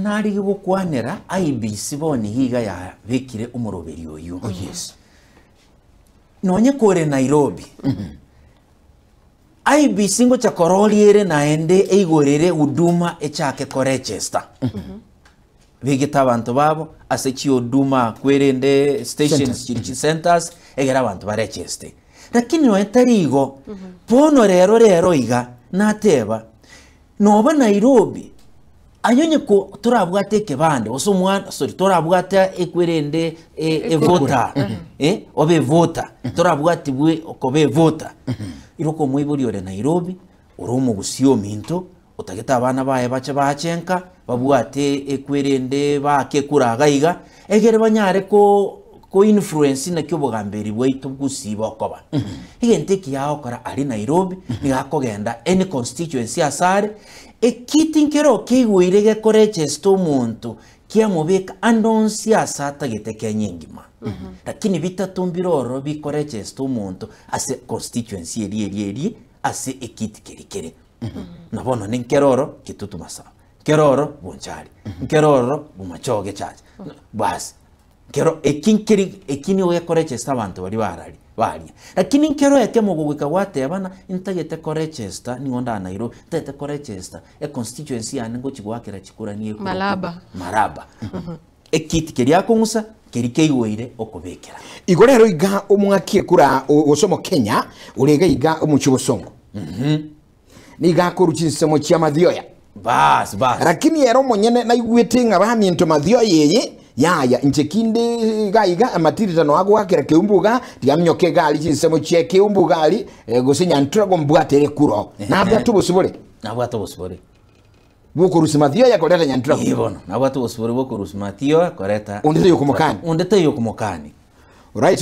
Nari gukwanera IBC boni higa ya vikire umuroberi uyu. Oh yes. Nonye kore Nairobi. IBC ngo chakoroliere naende eigorere huduma echake ko register. Bigita abantu babo asechi huduma kwerende stations chirichi centers egera abantu ba register. Lakini no entarigo pono rero iga nateba noba Nairobi anyonye ko turabwate kebande osomwana sorry turabwate ekwerende vota obe vota turabwate bwe okobe vota iroko mwiburi ore Nairobi urumu gusio minto utageta abana baye bacha bachenka babwate ekwerende bake kuragaiga egere banyare ko influence na kyo bogamberi bwaitu gusiba okoba igente kiyaho kora ari Nairobi nigakogenda any constituency asare ekitinkero kigwirege korechesto umuntu kia mubeka andonsi asata giteke nyingima lakini bitatumbiroro bikorechesto umuntu ase constituency eri ase ekiti kerikere nabono ninkeroro kitutumasa keroro bonchari keroro bumachoge chache basi kero ekini oya korechesto abantu bari bari lakini nkero yake mugugika wate abana intagete korechesto ningonda Nairobi tete korechesto constituency ane ngo kigwakira kikuraniye ku maraba ekiti keri akungusa keri keigwire okubekera igorero iga umwakie kura osomo Kenya urega iga umuchibosongo niga kuruchinsemo kya mathioya bas lakini yero monyene na igwete ngabami into mathioya yeye yaya inchekinde gaiga amatiritano ago akira keumbuga tiamnyoke gali chisemo cheke umbugali gosinya ntrago mbwatere kuro nabwa tubusubure boko rusimathio ya koleta nyantrago ibono nabwa tubusubure boko rusimathio koleta ondete yokumokani right